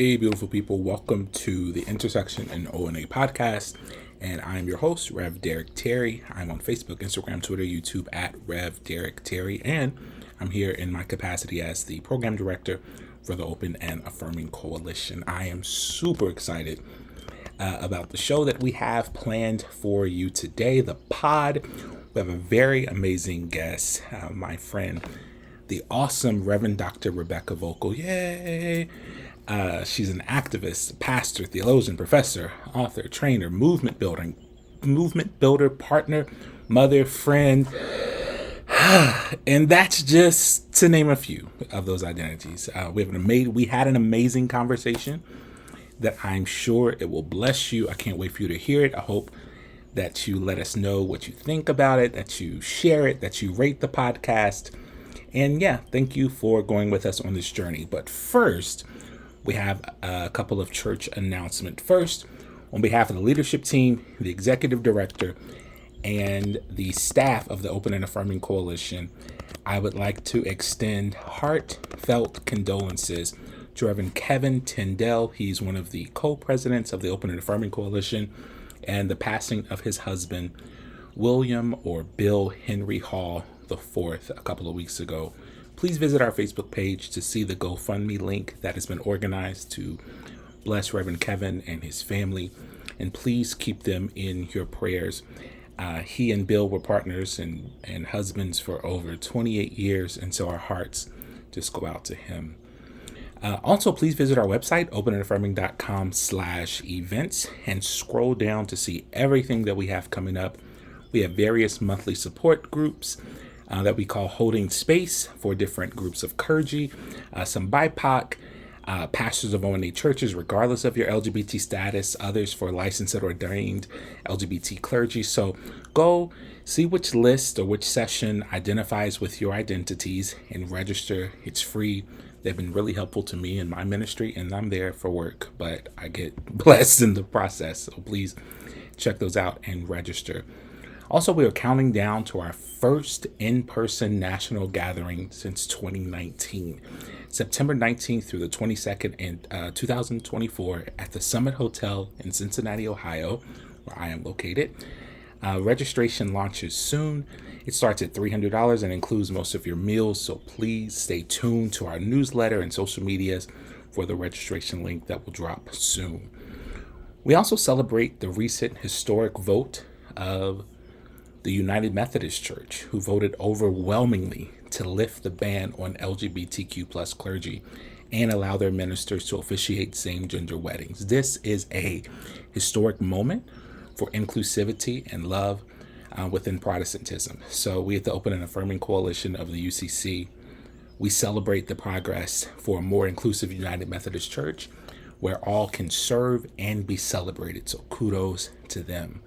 Hey, beautiful people. Welcome to the Intersection and ONA podcast. And I'm your host, Rev Derek Terry. I'm on Facebook, Instagram, Twitter, YouTube at Rev Derek Terry. And I'm here in my capacity as the program director for the Open and Affirming Coalition. I am super excited about the show that we have planned for you today, the pod. We have a very amazing guest, my friend, the awesome Reverend Dr. Rebecca Voelkel. Yay! She's an activist, pastor, theologian, professor, author, trainer, movement builder, partner, mother, friend, and that's just to name a few of those identities. We had an amazing conversation that I'm sure it will bless you. I can't wait for you to hear it. I hope that you let us know what you think about it, that you share it, that you rate the podcast. And yeah, thank you for going with us on this journey. But first, we have a couple of church announcements. First, on behalf of the leadership team, the executive director, and the staff of the Open and Affirming Coalition, I would like to extend heartfelt condolences to Reverend Kevin Tyndall. He's one of the co-presidents of the Open and Affirming Coalition, and the passing of his husband, William or Bill Henry Hall IV, a couple of weeks ago. Please visit our Facebook page to see the GoFundMe link that has been organized to bless Reverend Kevin and his family. And please keep them in your prayers. He and Bill were partners and husbands for over 28 years, and so our hearts just go out to him. Also, please visit our website, openandaffirming.com/events, and scroll down to see everything that we have coming up. We have various monthly support groups that we call Holding Space for different groups of clergy, some BIPOC, pastors of ONA churches, regardless of your LGBT status, others for licensed and ordained LGBT clergy. So go see which list or which session identifies with your identities and register. It's free. They've been really helpful to me in my ministry, and I'm there for work, but I get blessed in the process. So please check those out and register. Also, we are counting down to our first in-person national gathering since 2019, September 19th through the 22nd in 2024 at the Summit Hotel in Cincinnati, Ohio, where I am located. Registration launches soon. It starts at $300 and includes most of your meals, so please stay tuned to our newsletter and social medias for the registration link that will drop soon. We also celebrate the recent historic vote of the United Methodist Church, who voted overwhelmingly to lift the ban on LGBTQ plus clergy and allow their ministers to officiate same-gender weddings. This is a historic moment for inclusivity and love within Protestantism. So we at the Open and Affirming Coalition of the UCC, we celebrate the progress for a more inclusive United Methodist Church where all can serve and be celebrated. So kudos to them.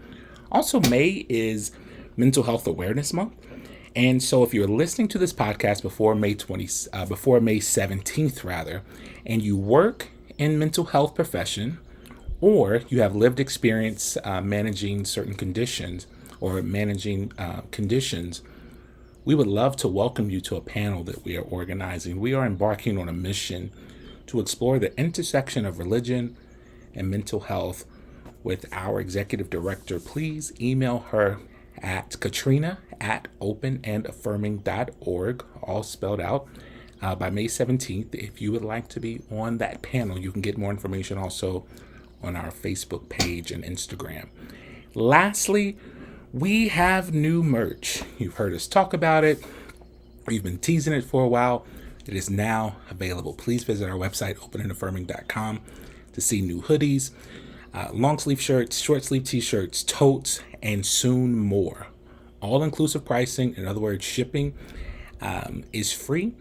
Also, May is Mental Health Awareness Month. And so if you're listening to this podcast before May 17th, and you work in mental health profession, or you have lived experience managing certain conditions or managing conditions, we would love to welcome you to a panel that we are organizing. We are embarking on a mission to explore the intersection of religion and mental health with our executive director. Please email her at katrina@openandaffirming.org, all spelled out, by May 17th. If you would like to be on that panel, you can get more information also on our Facebook page and Instagram. Lastly, we have new merch. You've heard us talk about it. We've been teasing it for a while. It is now available. Please visit our website, openandaffirming.com, to see new hoodies, long sleeve shirts, short sleeve t-shirts, totes, and soon more. All-inclusive pricing, in other words, shipping is free.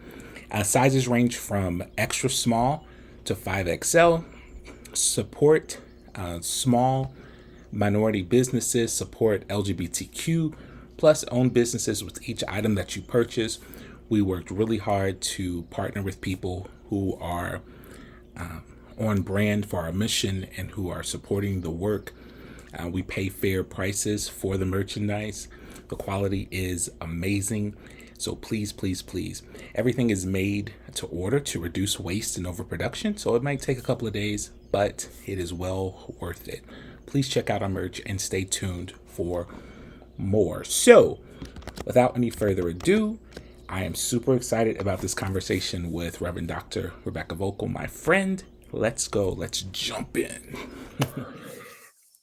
Sizes range from extra small to 5XL. Support small minority businesses, support LGBTQ plus own businesses with each item that you purchase. We worked really hard to partner with people who are on brand for our mission and who are supporting the work. We pay fair prices for the merchandise. The quality is amazing. So please, please, please, everything is made to order to reduce waste and overproduction. So it might take a couple of days, but it is well worth it. Please check out our merch and stay tuned for more. So without any further ado, I am super excited about this conversation with Reverend Dr. Rebecca Voelkel, my friend. Let's go. Let's jump in.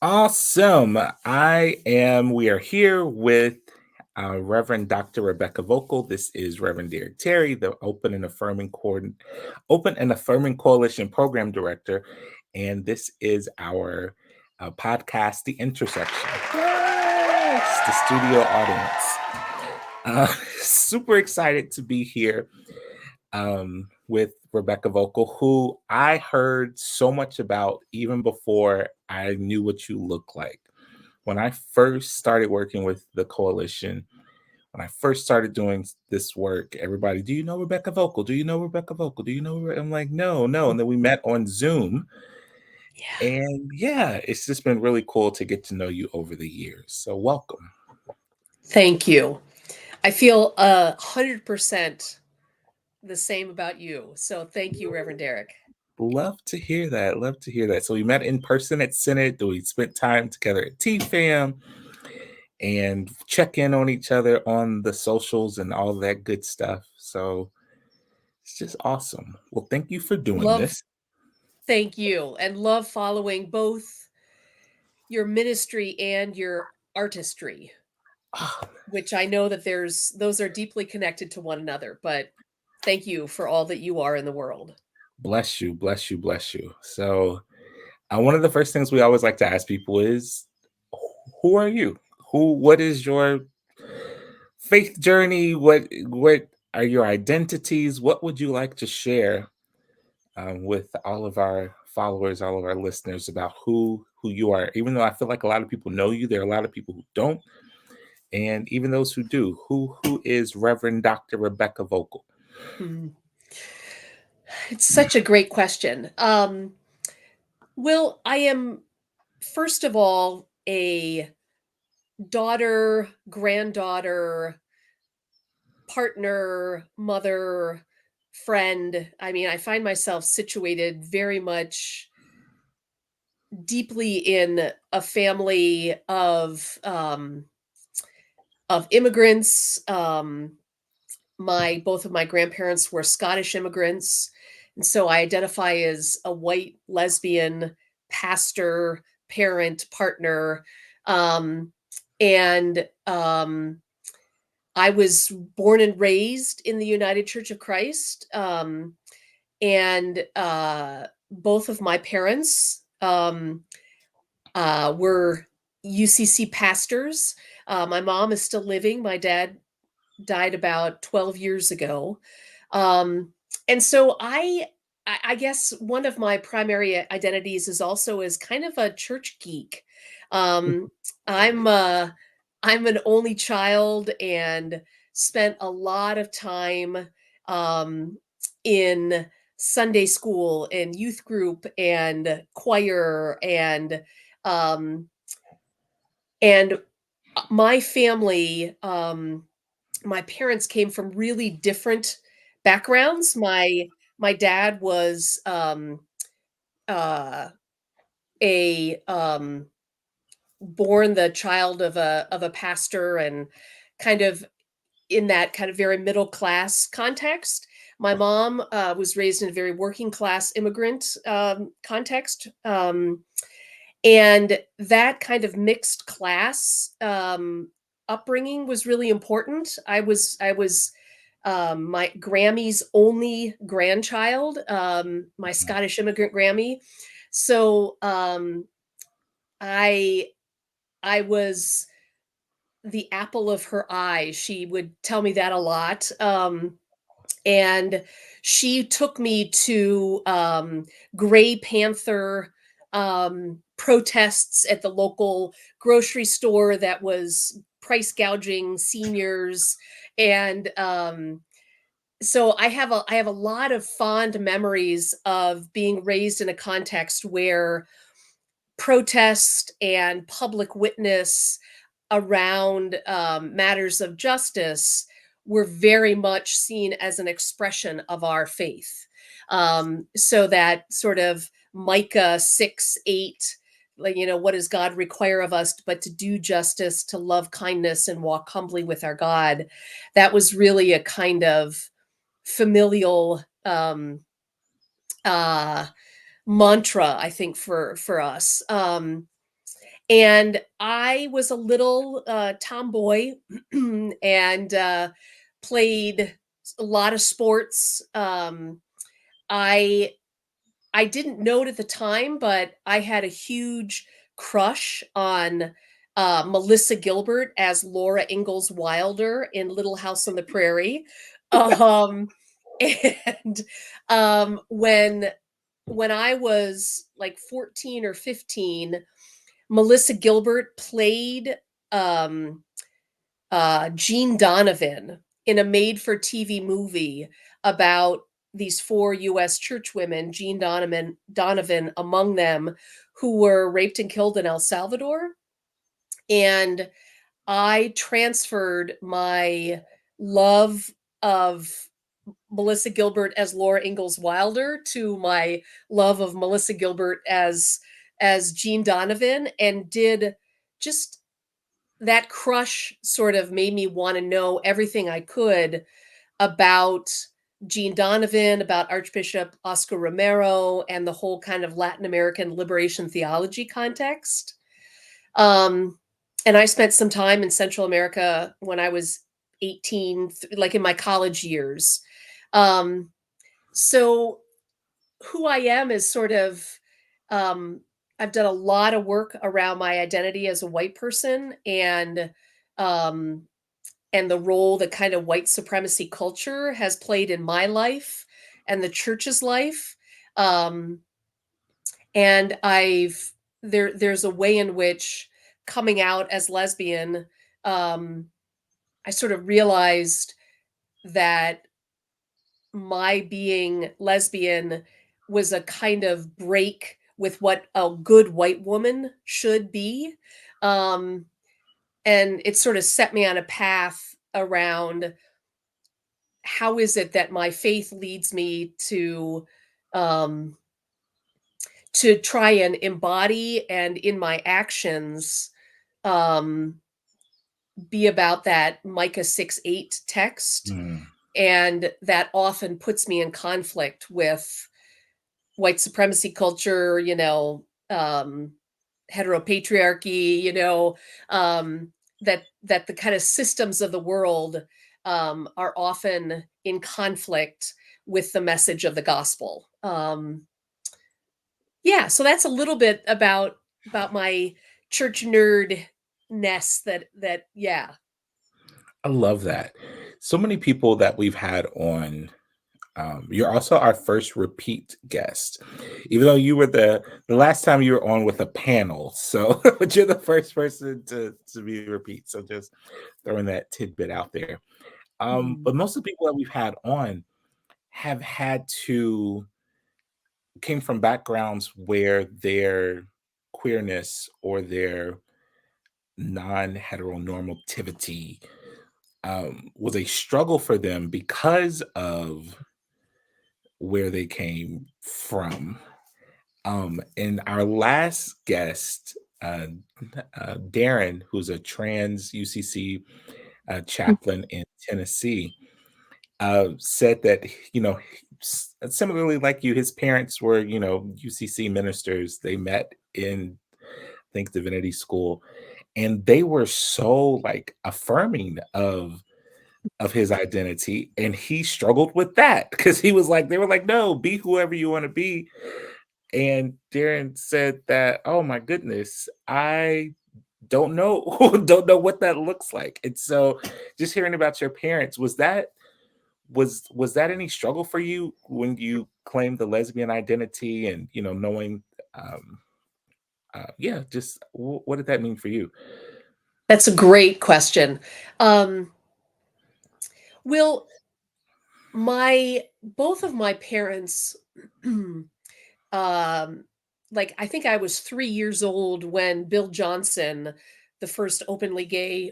Awesome. We are here with Reverend Dr. Rebecca Voelkel. This is Reverend Derek Terry, the Open and Affirming Coalition Program Director. And this is our podcast, The Intersection. Yes, the studio audience. Super excited to be here with Rebecca Voelkel, who I heard so much about even before I knew what you look like. When I first started working with the coalition, when I first started doing this work, everybody, do you know Rebecca Voelkel? Do you know Rebecca Voelkel? Do you know her? I'm like, no. And then we met on Zoom. Yeah. And yeah, it's just been really cool to get to know you over the years. So welcome. Thank you. I feel 100% the same about you. So thank you, Reverend Derek. Love to hear that. Love to hear that. So we met in person at Senate. We spent time together at TFAM and check in on each other on the socials and all that good stuff. So it's just awesome. Well, thank you for doing Love, this. thank you, and love following both your ministry and your artistry, Ah, which I know that those are deeply connected to one another. But thank you for all that you are in the world. bless you, bless you, bless you. So one of the first things we always like to ask people is, who are you? What is your faith journey? What are your identities? What would you like to share with all of our followers, all of our listeners about who you are? Even though I feel like a lot of people know you, there are a lot of people who don't, and even those who do. Who is Reverend Dr. Rebecca Voelkel? Hmm. It's such a great question. Well, I am first of all a daughter, granddaughter, partner, mother, friend. I mean, I find myself situated very much deeply in a family of immigrants. My both of my grandparents were Scottish immigrants, and so I identify as a white lesbian pastor, parent, partner, um, and I was born and raised in the United Church of Christ, and both of my parents were UCC pastors. My mom is still living. My dad died about 12 years ago. Um, and so I guess one of my primary identities is also as kind of a church geek. Um, I'm uh, I'm an only child and spent a lot of time um, in Sunday school and youth group and choir um, and my family. My parents came from really different backgrounds. My dad was uh, a born the child of a pastor and kind of in that kind of very middle class context. My mom was raised in a very working class immigrant context. And that kind of mixed class upbringing was really important. I was my Grammy's only grandchild, my Scottish immigrant Grammy. So I I was the apple of her eye. She would tell me that a lot. And she took me to Gray Panther protests at the local grocery store that was price gouging seniors. And so I have a lot of fond memories of being raised in a context where protest and public witness around matters of justice were very much seen as an expression of our faith. So that sort of Micah 6:8, like, what does God require of us but to do justice, to love kindness, and walk humbly with our God? That was really a kind of familial uh, mantra, I think, for us. And I was a little tomboy and played a lot of sports. I I didn't know it at the time, but I had a huge crush on Melissa Gilbert as Laura Ingalls Wilder in Little House on the Prairie. Um, and when I was like 14 or 15, Melissa Gilbert played um, Jean Donovan in a made-for-TV movie about these four U.S. church women, Donovan among them, who were raped and killed in El Salvador. And I transferred my love of Melissa Gilbert as Laura Ingalls Wilder to my love of Melissa Gilbert as Jean Donovan, and did just that crush sort of made me want to know everything I could about Jean Donovan, about Archbishop Oscar Romero, and the whole kind of Latin American liberation theology context. Um, and I spent some time in Central America when I was 18, like in my college years. Um, so who I am is sort of, um, I've done a lot of work around my identity as a white person, um, and the role that kind of white supremacy culture has played in my life and the church's life. Um, and there's a way in which coming out as lesbian, um, I sort of realized that my being lesbian was a kind of break with what a good white woman should be. Um, and it sort of set me on a path around how is it that my faith leads me um, to try and embody and in my actions um, be about that Micah 6:8 text. Mm. And that often puts me in conflict with white supremacy culture, heteropatriarchy, that the kind of systems of the world are often in conflict with the message of the gospel. Yeah, so that's a little bit about my church nerd ness that yeah. I love that. So many people that we've had on. You're also our first repeat guest, even though you were the last time you were on with a panel. So, but you're the first person to be repeat. So, just throwing that tidbit out there. Mhm. But most of the people that we've had on have had to came from backgrounds where their queerness or their non-heteronormativity was a struggle for them because of where they came from. And our last guest, Darren, who's a trans UCC chaplain in Tennessee, said that, similarly like you, his parents were, UCC ministers. They met in, I think, divinity school, and they were so like affirming of his identity, and he struggled with that because he was like, they were like, no, be whoever you want to be. And Darren said that, oh my goodness, I don't know, don't know what that looks like. And so just hearing about your parents, was that any struggle for you when you claimed the lesbian identity and knowing yeah, just what did that mean for you? That's a great question. Um, Will my both of my parents, um, like I think I was 3 years old when Bill Johnson, the first openly gay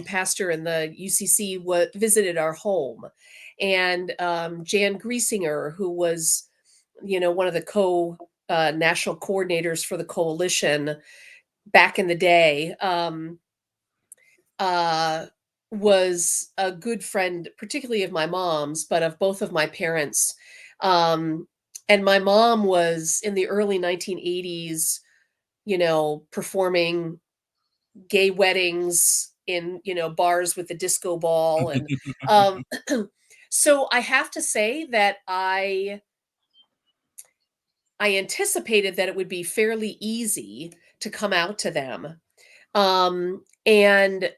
pastor in the UCC, visited our home, and Jan Griesinger, who was, one of the national coordinators for the coalition back in the day, uh, was a good friend, particularly of my mom's, but of both of my parents. Um, and my mom was in the early 1980s, performing gay weddings in, bars with the disco ball. And um, so I have to say that I anticipated that it would be fairly easy to come out to them. And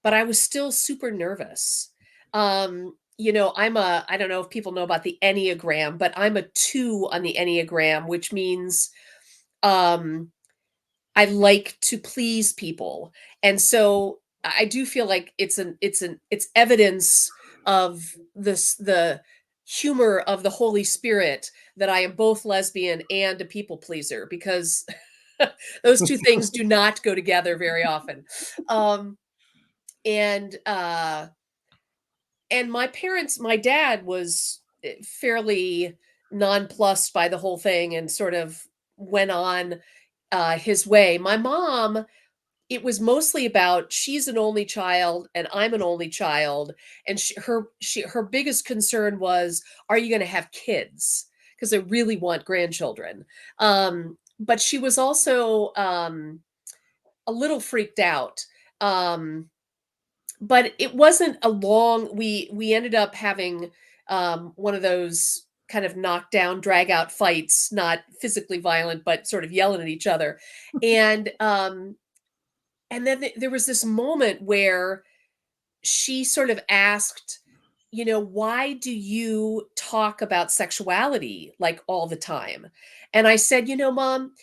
but I was still super nervous. I don't know if people know about the Enneagram, but I'm a 2 on the Enneagram, which means um I like to please people. And so I do feel like it's evidence of the humor of the Holy Spirit that I am both lesbian and a people pleaser, because those two things do not go together very often. Um, and my dad was fairly nonplussed by the whole thing and sort of went on his way. My mom, it was mostly about, she's an only child and I'm an only child, and her biggest concern was, are you going to have kids? Because I really want grandchildren. But she was also a little freaked out. Um, but it wasn't a long. We ended up having one of those kind of knockdown, drag out fights, not physically violent, but sort of yelling at each other, and then there was this moment where she sort of asked, why do you talk about sexuality like all the time? And I said, Mom,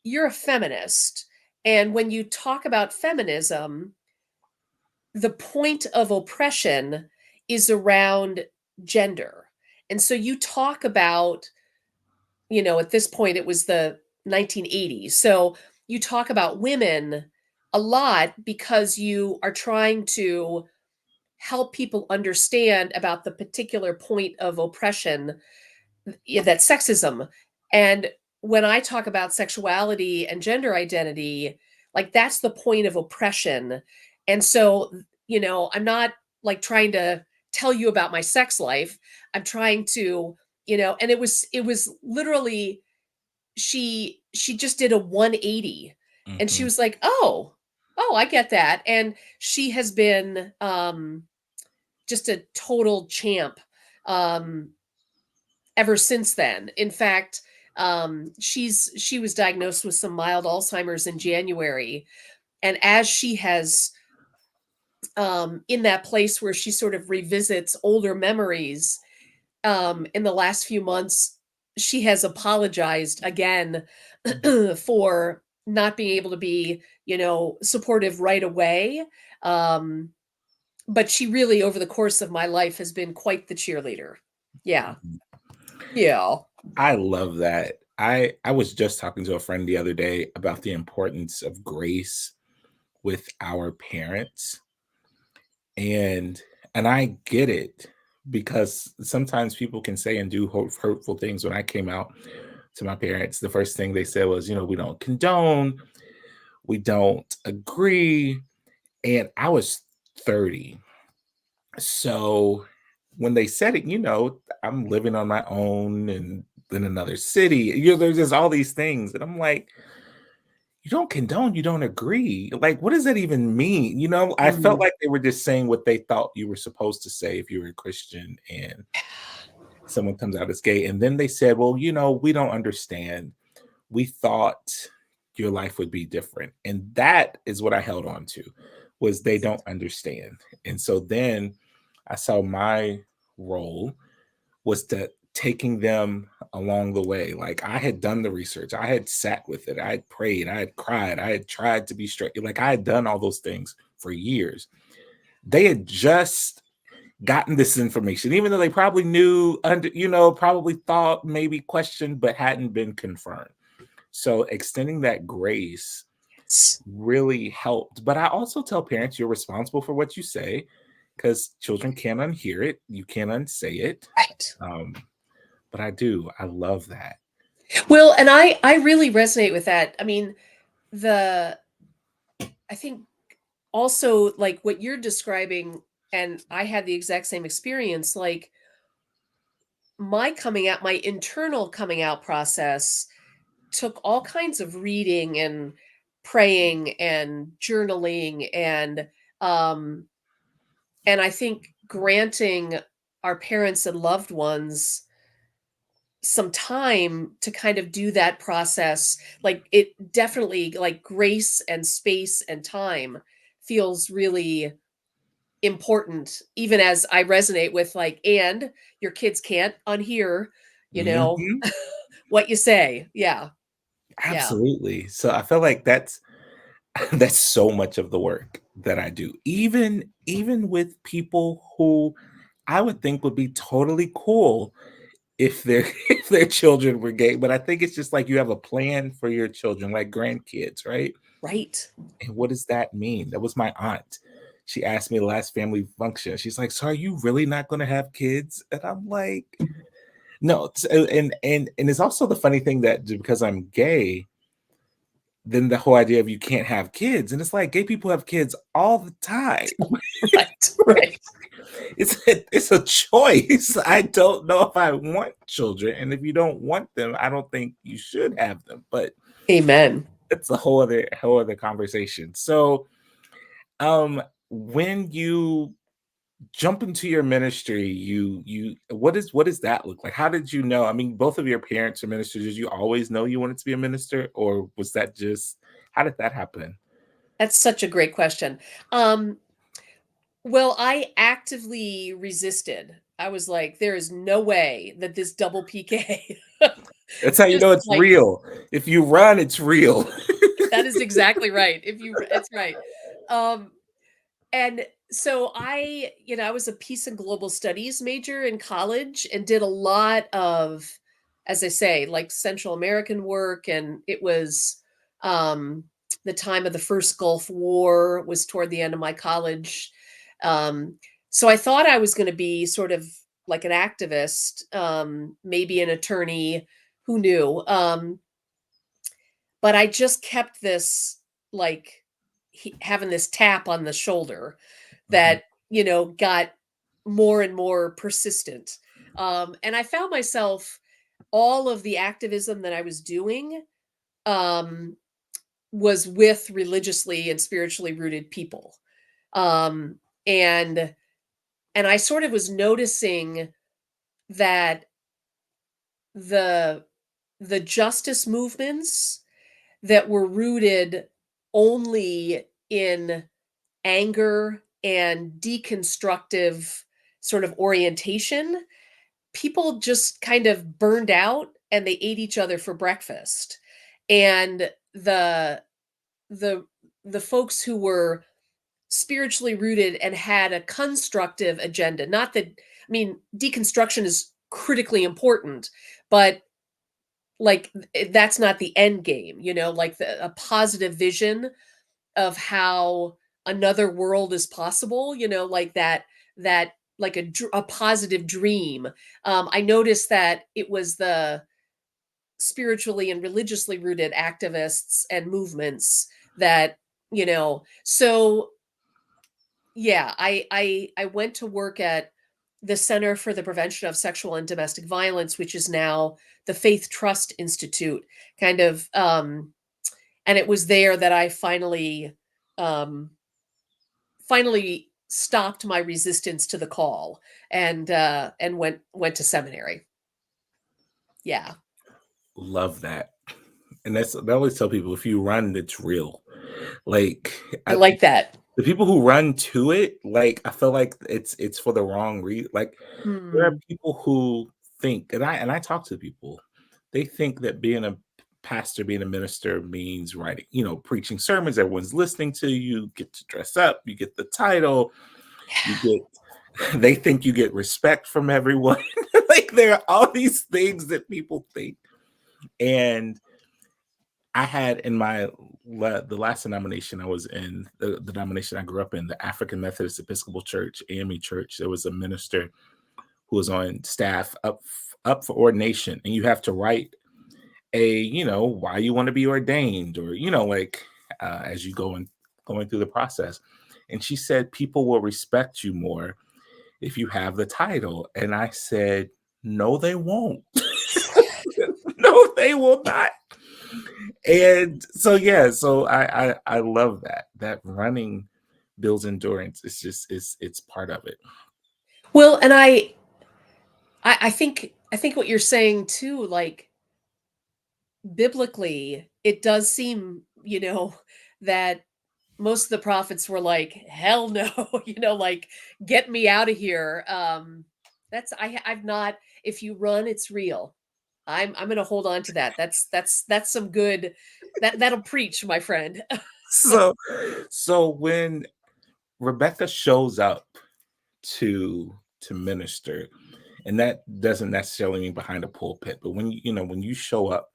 you're a feminist. And when you talk about feminism, the point of oppression is around gender. And so you talk about, at this point, it was the 1980s. So you talk about women a lot because you are trying to help people understand about the particular point of oppression, that's sexism. And when I talk about sexuality and gender identity, like that's the point of oppression. And so, I'm not like trying to tell you about my sex life. I'm trying to, and it was literally, she just did a 180, and she Mhm. was like, "Oh, I get that." And she has been just a total champ um ever since then. In fact, she was diagnosed with some mild Alzheimer's in January, and as she has in that place where she sort of revisits older memories, in the last few months, she has apologized again for not being able to be, supportive right away. Um, but she really, over the course of my life, has been quite the cheerleader. Yeah. Yeah. I love that. I was just talking to a friend the other day about the importance of grace with our parents, and I get it, because sometimes people can say and do hurtful things. When I came out to my parents, the first thing they said was, "We don't condone, we don't agree," and I was 30. So when they said it, I'm living on my own and in another city. There's just all these things. And I'm like, you don't condone, you don't agree. Like, what does that even mean? I felt Mhm. like they were just saying what they thought you were supposed to say if you were a Christian and someone comes out as gay. And then they said, well, we don't understand. We thought your life would be different. And that is what I held on to, was they don't understand. And so then I saw my role was to taking them along the way. Like, I had done the research, I had sat with it, I had prayed, I had cried, I had tried to be straight. Like, I had done all those things for years. They had just gotten this information, even though they probably knew, probably thought, maybe questioned, but hadn't been confirmed. So extending that grace really helped. But I also tell parents you're responsible for what you say because children can't unhear it. You can't unsay it. Right. Um, but I love that. Well, and I really resonate with that. I mean, the I think also like what you're describing, and I had the exact same experience, like my internal coming out process took all kinds of reading and praying and journaling um and I think granting our parents and loved ones some time to kind of do that process, like it definitely, like grace and space and time feels really important, even as I resonate with like, and your kids can't unhear, you know, Mhm. what you say. Yeah. Yeah. Absolutely. So I feel like that's that's so much of the work that I do. Even with people who I would think would be totally cool if their if their children were gay, but I think it's just like you have a plan for your children, like grandkids, right? Right. And what does that mean? That was my aunt. She asked me the last family function. She's like, "So are you really not going to have kids?" And I'm like, "No." And it's also the funny thing that because I'm gay, then the whole idea of you can't have kids, and it's like gay people have kids all the time. Right. Right. It's a choice. I don't know if I want children, and if you don't want them, I don't think you should have them. But Amen. it's a whole other conversation. So, when you jump into your ministry, you what does that look like? How did you know? I mean, both of your parents are ministers. Did you always know you wanted to be a minister, or was that just how did that happen? That's such a great question. Um, well, I actively resisted. I was like, there is no way that this double PK That's how you just know it's like, real. If you run, it's real. that is exactly right. If you, it's right. Um, and so I was a peace and global studies major in college and did a lot of, as I say, like Central American work. And it was um, the time of the first Gulf War was toward the end of my college. Um, so I thought I was going to be sort of like an activist, maybe an attorney, who knew? But I just kept this like having this tap on the shoulder Mhm. that got more and more persistent, and I found myself, all of the activism that I was doing um, was with religiously and spiritually rooted people, um, and I sort of was noticing that the justice movements that were rooted only in anger and deconstructive sort of orientation, people just kind of burned out and they ate each other for breakfast. And the the folks who were spiritually rooted and had a constructive agenda, not that, I mean, deconstruction is critically important, but like that's not the end game, like a positive vision of how another world is possible, like that like a positive dream. I noticed that it was the spiritually and religiously rooted activists and movements that, so yeah, I went to work at the Center for the Prevention of Sexual and Domestic Violence, which is now the Faith Trust Institute, kind of. And it was there that I um, finally stopped my resistance to the call and went to seminary. Yeah, Love that. And that's I always tell people if you run, it's real. Like I like that. the people who run to it, like I feel like it's for the wrong reason. Like there are Hmm. people who think, and I talk to people, they think that being a pastor, being a minister means writing, preaching sermons, everyone's listening to you, get to dress up, you get the title, you Yeah. get they think you get respect from everyone. Like there are all these things that people think. And I had in my the last denomination I was in, the denomination I grew up in, the African Methodist Episcopal Church, AME Church. There was a minister who was on staff up for ordination, and you have to write why you want to be ordained, or like as you going through the process. And she said people will respect you more if you have the title, and I said no, they won't. No, they will not. And so yeah, so I love that running builds endurance. It's just it's part of it. Well, and I think what you're saying too, like biblically, it does seem, that most of the prophets were like, hell no, like get me out of here. I've not, if you run, it's real. I'm gonna hold on to that. That's some good, that'll preach, my friend. So when Rebecca shows up to minister, and that doesn't necessarily mean behind a pulpit, but when when you show up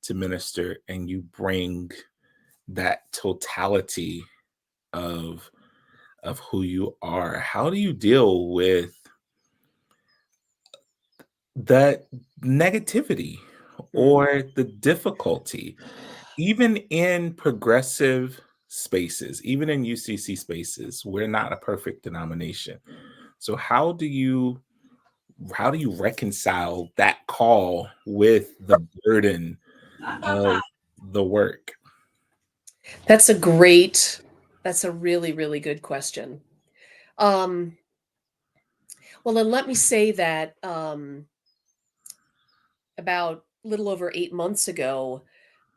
to minister and you bring that totality of who you are, how do you deal with that negativity Hmm. or the difficulty, even in progressive spaces, even in UCC spaces? We're not a perfect denomination. So how do you reconcile that call with the burden of the work? That's a really, really good question. Um, well, then let me say that about a little over 8 months ago,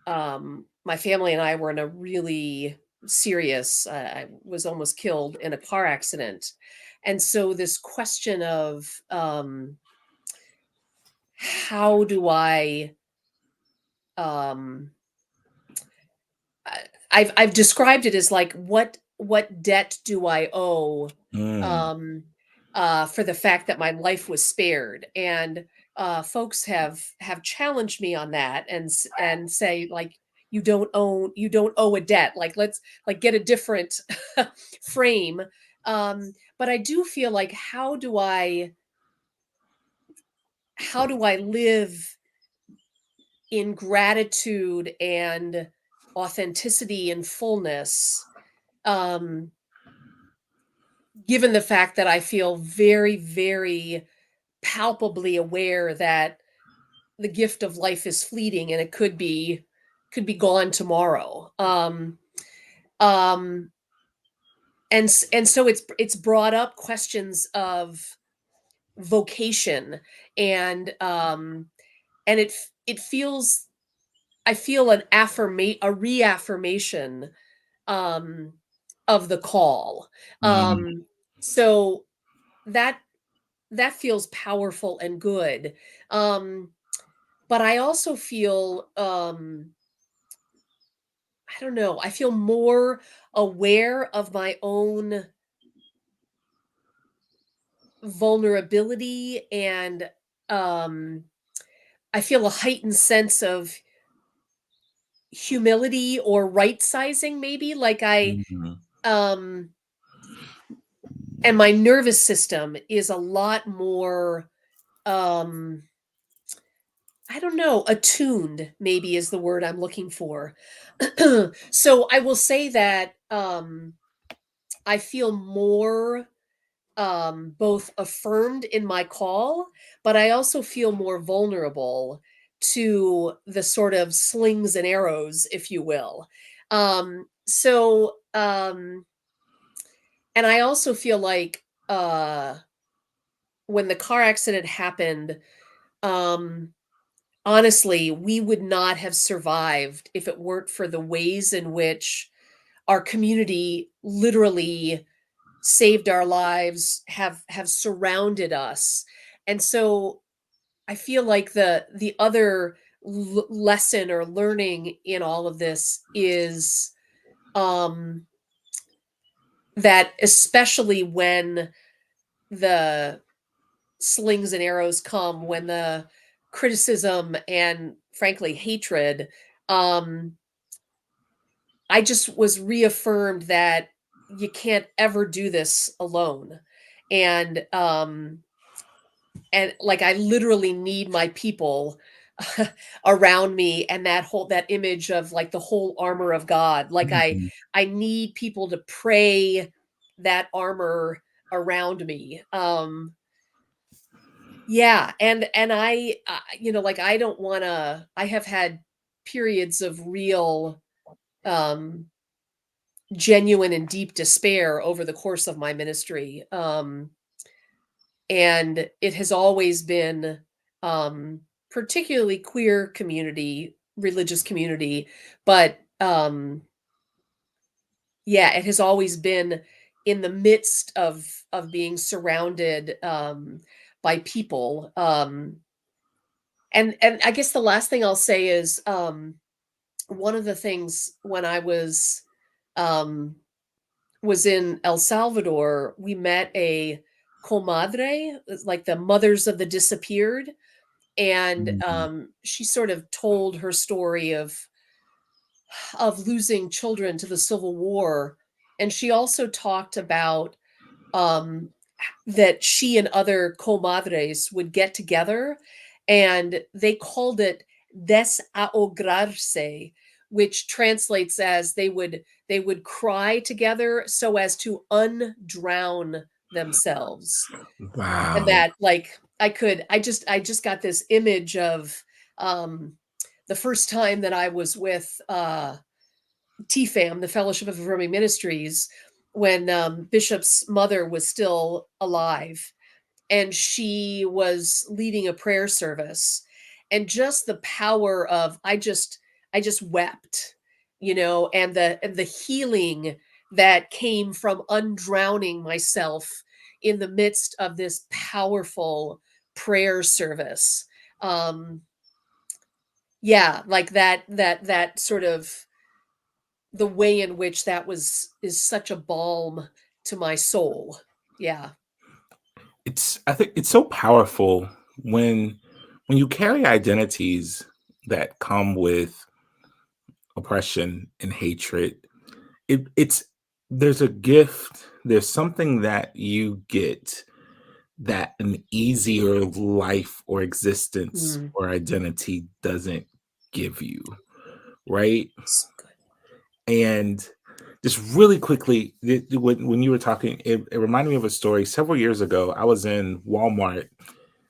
my family and I were in a really serious, I was almost killed in a car accident. And so this question of how do um, I've described it as like what debt do I owe Mm, um, for the fact that my life was spared, and folks have challenged me on that, and say like you don't owe a debt, like let's like get a different frame. But I do feel like how do I live in gratitude and authenticity and fullness, um, given the fact that I feel very, very palpably aware that the gift of life is fleeting and it could be gone tomorrow. Um, and so it's brought up questions of vocation, and it feels, I feel a reaffirmation um, of the call. mm, Um, so that that feels powerful and good. Um, but I also feel I don't know, I feel more aware of my own vulnerability, and um, I feel a heightened sense of humility or right sizing, maybe like mhm, um and my nervous system is a lot more um I don't know, attuned maybe is the word I'm looking for. So I will say that I feel more both affirmed in my call, but I also feel more vulnerable to the sort of slings and arrows, if you will. And I also feel like when the car accident happened, um, honestly, we would not have survived if it weren't for the ways in which our community literally saved our lives, have surrounded us. And so I feel like the other lesson or learning in all of this is um that especially when the slings and arrows come, when the criticism and frankly hatred um, I just was reaffirmed that you can't ever do this alone. And like I literally need my people around me, and that image of like the whole armor of God. Like Mhm. I need people to pray that armor around me. Yeah, and like I don't want to I have had periods of real um genuine and deep despair over the course of my ministry. And it has always been um particularly queer community, religious community, but yeah, it has always been in the midst of being surrounded by people. And I guess the last thing I'll say is one of the things when I um was in El Salvador, we met a comadre, like the mothers of the disappeared, and Mhm. she sort of told her story of losing children to the Civil War, and she also talked about um, that she and other comadres would get together, and they called it desahogarse, which translates as they would cry together so as to undrown themselves. And Wow. that like I just got this image of um the first time that I was with TFAM, the Fellowship of Affirming Ministries, when Bishop's mother was still alive, and she was leading a prayer service, and just the power of I just wept, and the healing that came from undrowning myself in the midst of this powerful prayer service. um yeah, like that sort of the way in which that was is such a balm to my soul. Yeah. I think it's so powerful when you carry identities that come with oppression and hatred. It's there's a gift, there's something that you get that an easier life or existence Mm, or identity doesn't give you, right? so good. And just really quickly, when you were talking, it reminded me of a story. Several years ago, I was in Walmart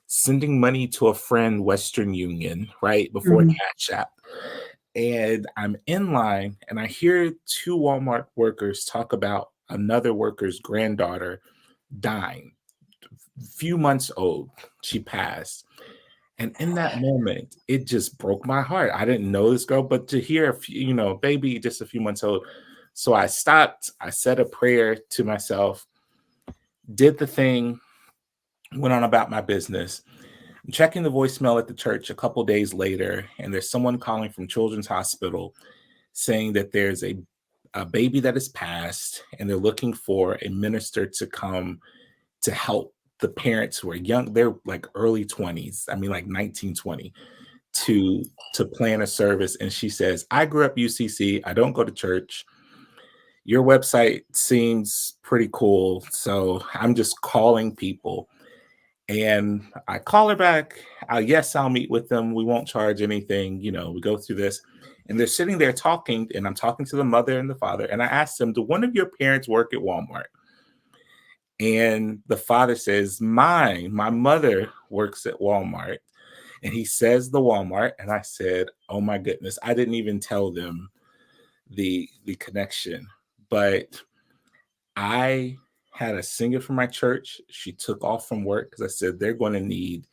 sending money to a friend, Western Union, right before Mhm. Cash App. And I'm in line and I hear two Walmart workers talk about another worker's granddaughter dying, few months old. She passed. And in that moment, it just broke my heart. I didn't know this girl, but to hear a few, baby just a few months old. So I stopped, I said a prayer to myself, did the thing, went on about my business. I'm checking the voicemail at the church a couple days later, and there's someone calling from Children's Hospital saying that there's a baby that has passed, and they're looking for a minister to come to help the parents who are young. They're like early 20s. I mean, like 19, 20, to plan a service. And she says, I grew up UCC. I don't go to church. Your website seems pretty cool. So I'm just calling people. And I call her back. Yes, I'll meet with them. We won't charge anything. We go through this. And they're sitting there talking, and I'm talking to the mother and the father. And I asked them, do one of your parents work at Walmart? And the father says, my mother works at Walmart. And he says the Walmart. And I said, oh my goodness, I didn't even tell them the connection. But I had a singer from my church. She took off from work because I said they're going to need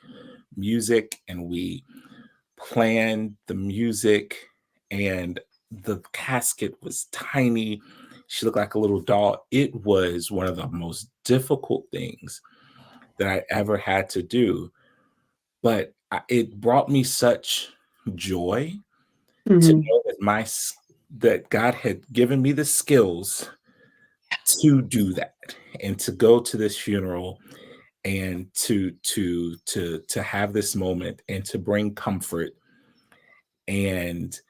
music, and we planned the music, and the casket was tiny. She looked like a little doll. It was one of the most difficult things that I ever had to do, but it brought me such joy to Mhm. know that God had given me the skills to do that, and to go to this funeral, and to have this moment, and to bring comfort, and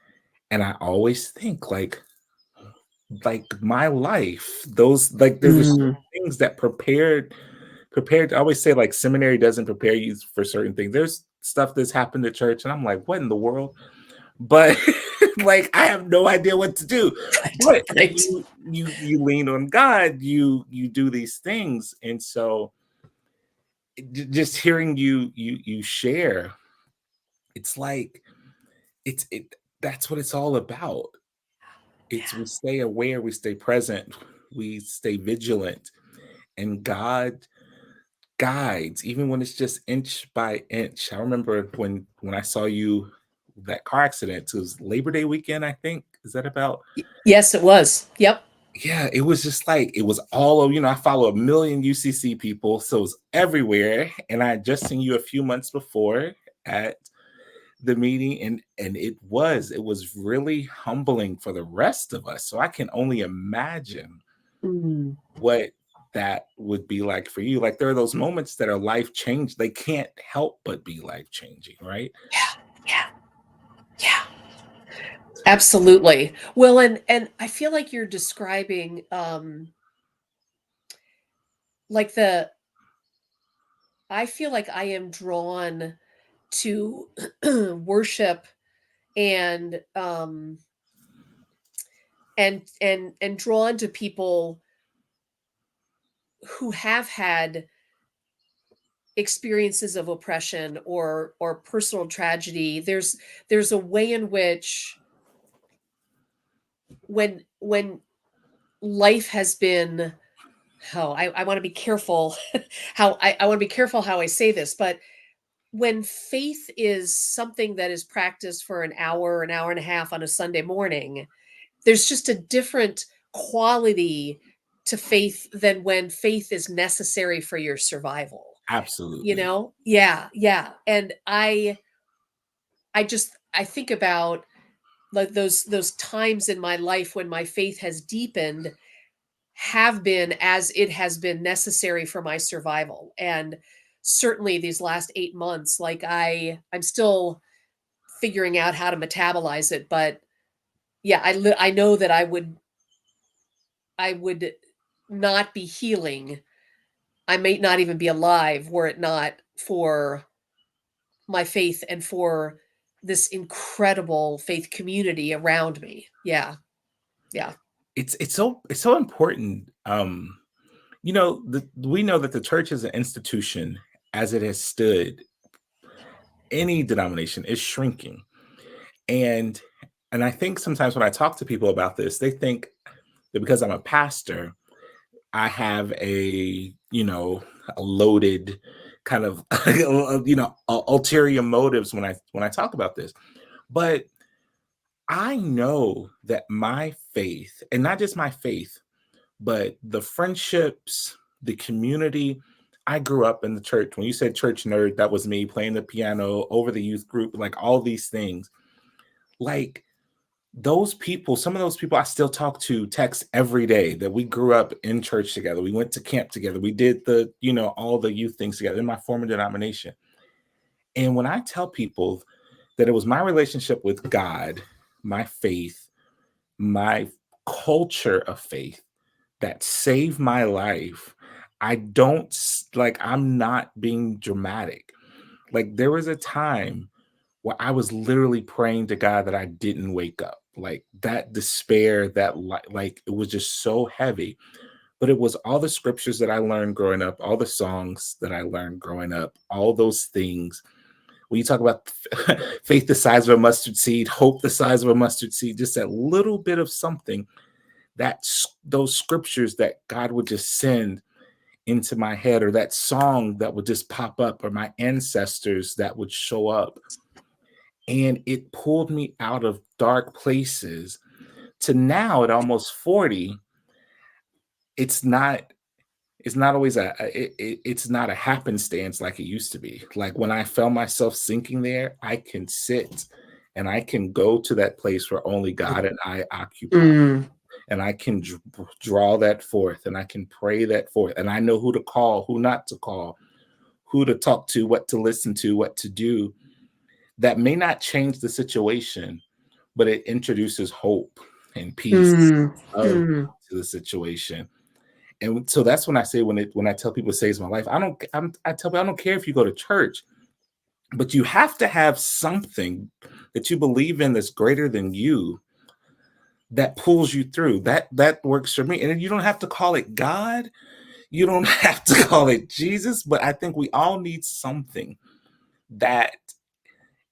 And I always think like my life, those like there's certain Mm. things that prepared. I always say like seminary doesn't prepare you for certain things. There's stuff that's happened at church, and I'm like, what in the world? But like I have no idea what to do. Right, But right. you lean on God, you do these things. And so just hearing you share, it's like it that's what it's all about. It's we stay aware, we stay present, we stay vigilant, and God guides, even when it's just inch by inch. I remember when I saw you that car accident. It was Labor Day weekend, I think. Is that about? Yes, it was. Yep. Yeah, it was just like it was all of, I follow a million UCC people, so it's everywhere. And I had just seen you a few months before at the meeting, and it was really humbling for the rest of us. So I can only imagine Mm. what that would be like for you. Like there are those moments that are life change. They can't help but be life changing, right? Yeah, yeah, yeah. Absolutely. Well, and I feel like you're describing like the I feel like I am drawn to worship and and drawn to people who have had experiences of oppression or personal tragedy. There's a way in which when life has been, oh, I want to be careful how I want to be careful how I say this, but when faith is something that is practiced for an hour and a half on a Sunday morning, there's just a different quality to faith than when faith is necessary for your survival. Absolutely. Yeah, yeah. And I think about like those times in my life when my faith has deepened have been as it has been necessary for my survival. And certainly these last 8 months, like I'm still figuring out how to metabolize it, but yeah, I know that I would not be healing. I may not even be alive were it not for my faith and for this incredible faith community around me. Yeah. Yeah. It's so important. We know that the church is an institution as it has stood. Any denomination is shrinking. And and I think sometimes when I talk to people about this, they think that because I'm a pastor, I have a loaded kind of ulterior motives when I talk about this. But I know that my faith, and not just my faith, but the friendships, the community. I grew up in the church. When you said church nerd, that was me playing the piano over the youth group, like all these things. Like those people, some of those people I still talk to, text every day, that we grew up in church together. We went to camp together. We did all the youth things together in my former denomination. And when I tell people that it was my relationship with God, my faith, my culture of faith that saved my life, I'm not being dramatic. Like there was a time where I was literally praying to God that I didn't wake up. Like that despair, like it was just so heavy. But it was all the scriptures that I learned growing up, all the songs that I learned growing up, all those things. When you talk about faith the size of a mustard seed, hope the size of a mustard seed, just that little bit of something, those scriptures that God would just send into my head, or that song that would just pop up, or my ancestors that would show up, and it pulled me out of dark places to now at almost 40. It's not it's not always it's not a happenstance like it used to be. Like when I felt myself sinking there, I can sit and I can go to that place where only God and I occupy, Mm. and I can draw that forth, and I can pray that forth, and I know who to call, who not to call, who to talk to, what to listen to, what to do. That may not change the situation, but it introduces hope and peace Mm, of mm, to the situation. And so that's when I say when I tell people it saves my life, I tell people I don't care if you go to church, but you have to have something that you believe in that's greater than you that pulls you through. That works for me. And you don't have to call it God. You don't have to call it Jesus, but I think we all need something that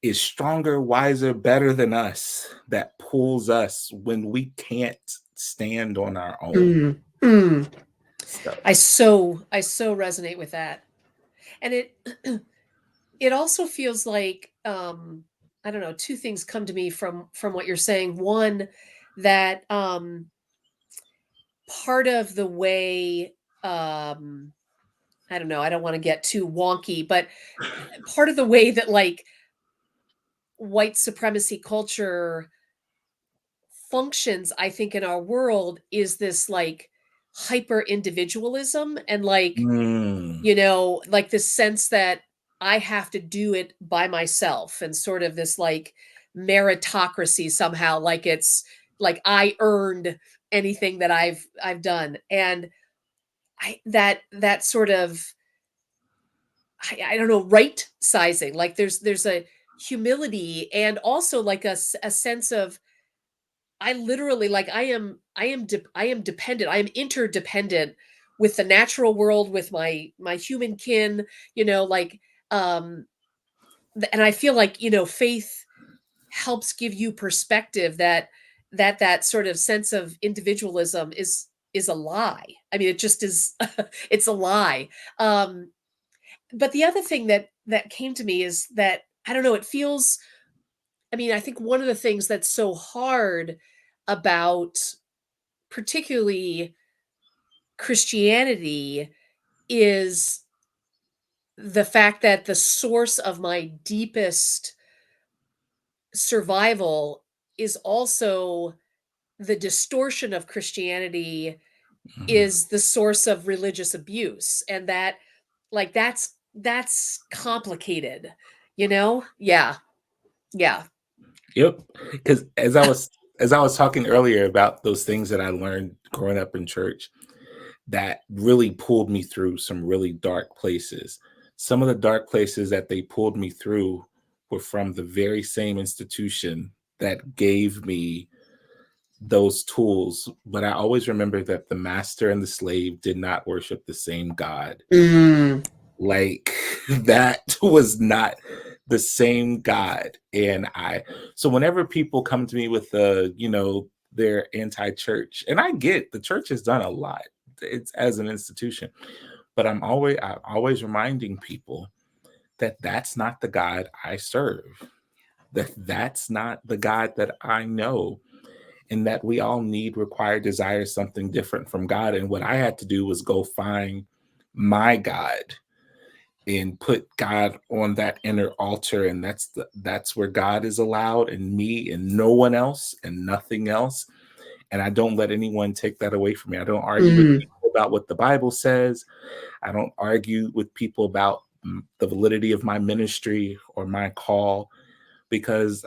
is stronger, wiser, better than us that pulls us when we can't stand on our own. mm, mm. So, I so resonate with that. And it also feels like, I don't know, two things come to me from what you're saying. One, that part of the way, I don't know, I don't want to get too wonky, but part of the way that like white supremacy culture functions, I think, in our world is this like hyper individualism and like, mm, like this sense that I have to do it by myself and sort of this like meritocracy somehow, like it's like I earned anything that I've done. And that sort of, I don't know, right sizing, like there's a humility and also like a sense of I literally like I am dependent. I am interdependent with the natural world, with my human kin, like um and I feel like, faith helps give you perspective that sort of sense of individualism is a lie. I mean, it just is it's a lie. Um but the other thing that came to me is that I don't know, it feels, I mean, I think one of the things that's so hard about particularly Christianity is the fact that the source of my deepest survival is also the distortion of Christianity mhm. is the source of religious abuse, and that like that's complicated, Yeah. Yeah. Yep. Because as I was talking earlier about those things that I learned growing up in church that really pulled me through some really dark places. Some of the dark places that they pulled me through were from the very same institution that gave me those tools. But I always remember that the master and the slave did not worship the same God. Mm. Like that was not the same God. So whenever people come to me with they're anti-church, and I get the church has done a lot. It's as an institution, but I'm always reminding people that that's not the God I serve. That's not the God that I know, and that we all need, require, desire something different from God. And what I had to do was go find my God and put God on that inner altar, and that's where God is allowed, and me and no one else and nothing else. And I don't let anyone take that away from me. I don't argue with Mm. people about what the Bible says. I don't argue with people about the validity of my ministry or my call, because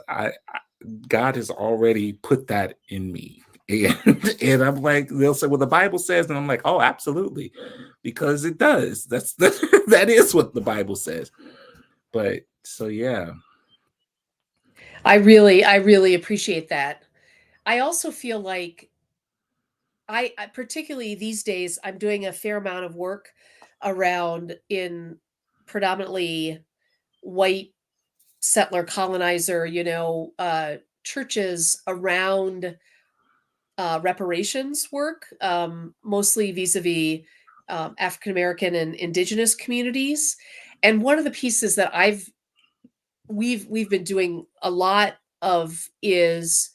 God has already put that in me. And I'm like, they'll say, well, the Bible says, and I'm like, oh, absolutely, because it does. That is what the Bible says. But so yeah. I really appreciate that. I also feel like particularly these days, I'm doing a fair amount of work around in predominantly white settler colonizer, churches around reparations work, mostly vis-a-vis African American and indigenous communities. And one of the pieces that we've been doing a lot of is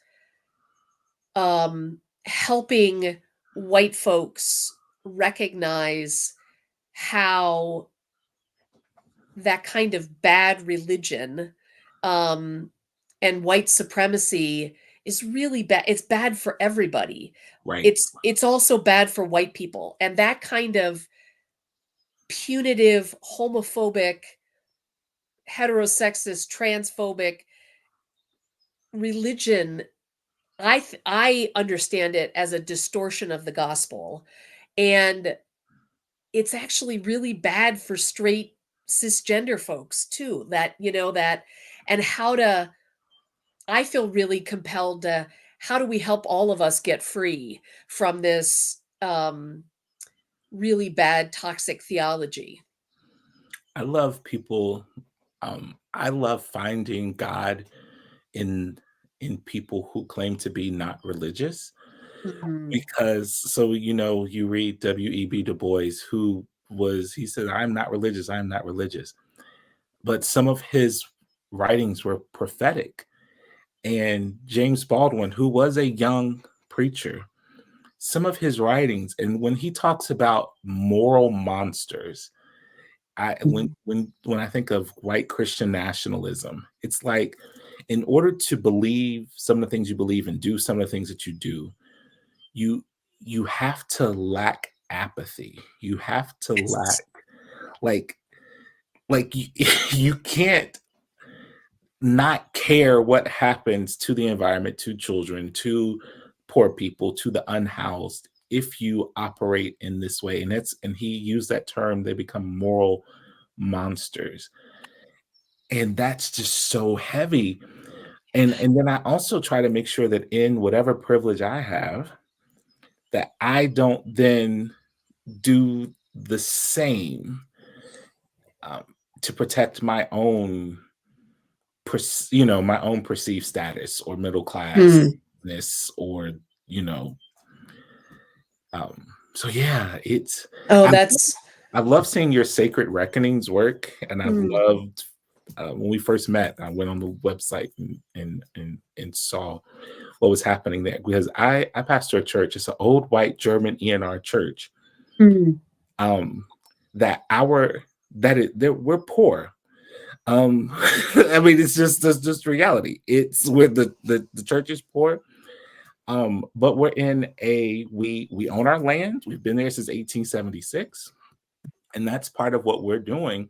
helping white folks recognize how that kind of bad religion, um, and white supremacy is really bad. It's bad for everybody. Right. It's also bad for white people, and that kind of punitive, homophobic, heterosexist, transphobic religion I understand it as a distortion of the gospel, and it's actually really bad for straight cisgender folks too. That that, and how to. I feel really compelled to. How do we help all of us get free from this really bad toxic theology? I love people. I love finding God in people who claim to be not religious, Mhm. because you read W.E.B. Du Bois, who was he said, "I'm not religious. I'm not religious," but some of his writings were prophetic. And James Baldwin, who was a young preacher, some of his writings, and when he talks about moral monsters, I Mhm. when I think of white Christian nationalism, it's like, in order to believe some of the things you believe and do some of the things that you do, you you have to lack apathy. You have to lack, Yes. like you, you can't not care what happens to the environment, to children, to poor people, to the unhoused, if you operate in this way. And he used that term, they become moral monsters. And that's just so heavy. And then I also try to make sure that in whatever privilege I have, that I don't then do the same, um, to protect my own my own perceived status or middle Mm. classness, or you know so yeah, Oh, I that's. I love seeing your Sacred Reckonings work, and I've Mm. loved, when we first met, I went on the website and saw what was happening there, because I pastor a church. It's an old white German ENR church. Mm. Um, that our that it that we're poor. I mean, it's just reality. It's where the church is poor. But we own our land. We've been there since 1876, and that's part of what we're doing.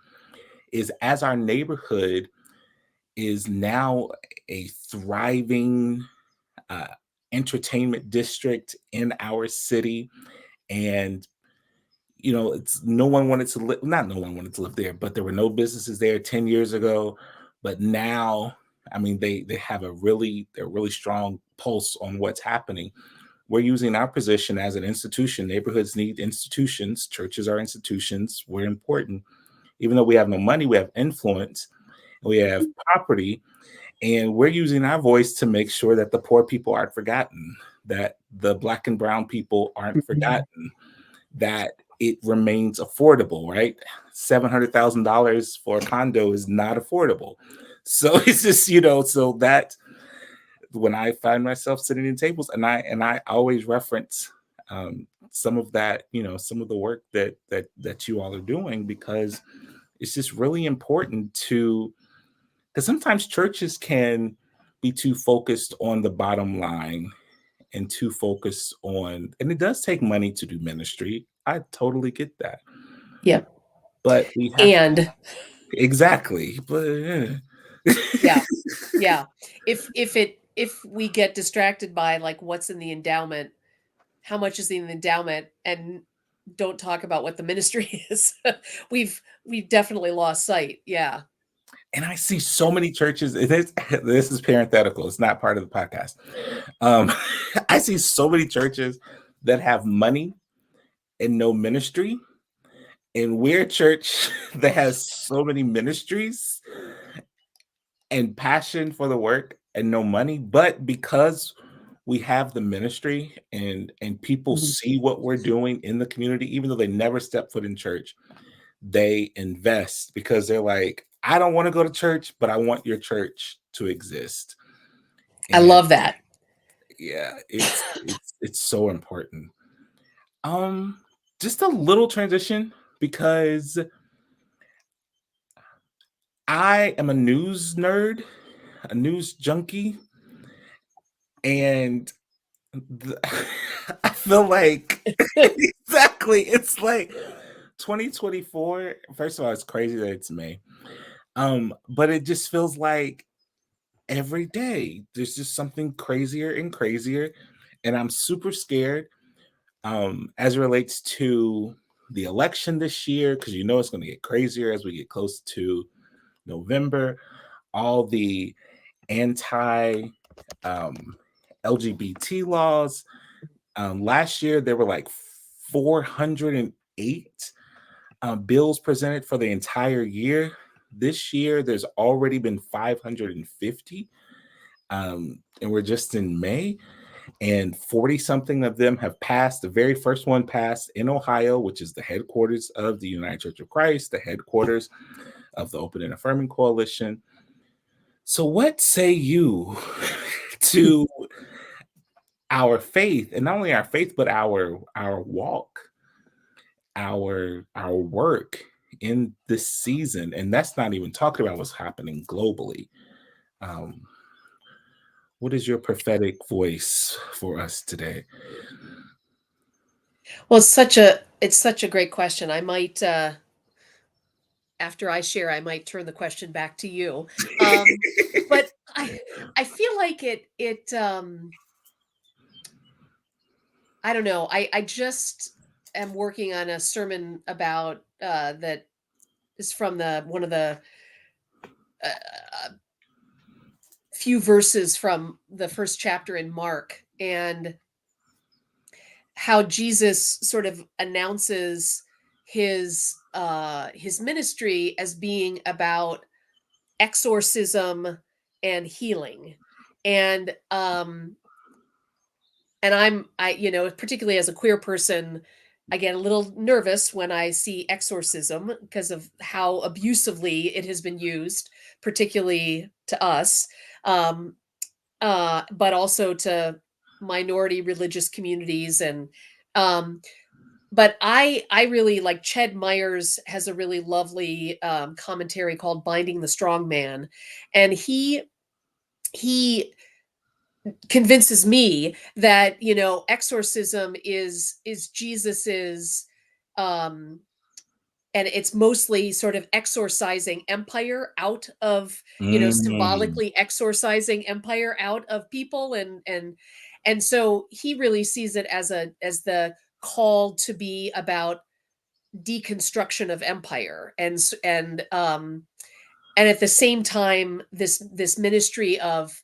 Is, as our neighborhood is now a thriving, uh, entertainment district in our city, and it's no one wanted to live. Not no one wanted to live there, but there were no businesses there 10 years ago. But now, I mean, they have they're really strong pulse on what's happening. We're using our position as an institution. Neighborhoods need institutions. Churches are institutions. We're important. Even though we have no money, we have influence, we have property, and we're using our voice to make sure that the poor people aren't forgotten, that the Black and brown people aren't Mhm. forgotten, that it remains affordable, right? $700,000 for a condo is not affordable. So it's just, so that when I find myself sitting in tables, and I always reference, some of that, some of the work that you all are doing, because it's just really important to, because sometimes churches can be too focused on the bottom line, and too focused on, and it does take money to do ministry. I totally get that. Yep. But we have And exactly. But yeah, yeah. If we get distracted by like what's in the endowment, how much is in the endowment, and don't talk about what the ministry is, we've definitely lost sight. Yeah. and I see so many churches. This is parenthetical. It's not part of the podcast. Um, I see so many churches that have money and no ministry, and we're a church that has so many ministries and passion for the work and no money. But because we have the ministry, and people Mhm. see what we're doing in the community, even though they never step foot in church, they invest, because they're like, I don't want to go to church, but I want your church to exist. I And love that. yeah, it's so important. Um, just a little transition, because I am a news nerd, a news junkie, and the, I feel like exactly. It's like 2024. First of all, it's crazy that it's May. But it just feels like every day. There's just something crazier and crazier. And I'm super scared as it relates to the election this year, because you know it's going to get crazier as we get close to November. All the anti um, LGBT laws. Last year, there were like 408 bills presented for the entire year. This year, there's already been 550, and we're just in May, and 40 something of them have passed. The very first one passed in Ohio, which is the headquarters of the United Church of Christ, the headquarters of the Open and Affirming Coalition. So, what say you to our faith, and not only our faith, but our walk, our work in this season? And that's not even talking about what's happening globally. Um, what is your prophetic voice for us today? Well, it's such a great question. I might after I share, I might turn the question back to you. Um, but I feel like I don't know. I just am working on a sermon about that is from the one of the uh, few verses from the first chapter in Mark, and how Jesus sort of announces his ministry as being about exorcism and healing. And I you know, particularly as a queer person, I get a little nervous when I see exorcism because of how abusively it has been used, particularly to us. Um, but also to minority religious communities. And um, but I really like Ched Myers has a really lovely commentary called "Binding the Strong Man," and he convinces me that, you know, exorcism is Jesus's um and it's mostly sort of exorcising empire out of, you know, Mm, symbolically exorcising empire out of people. And so he really sees it as the call to be about deconstruction of empire. And at the same time, this ministry of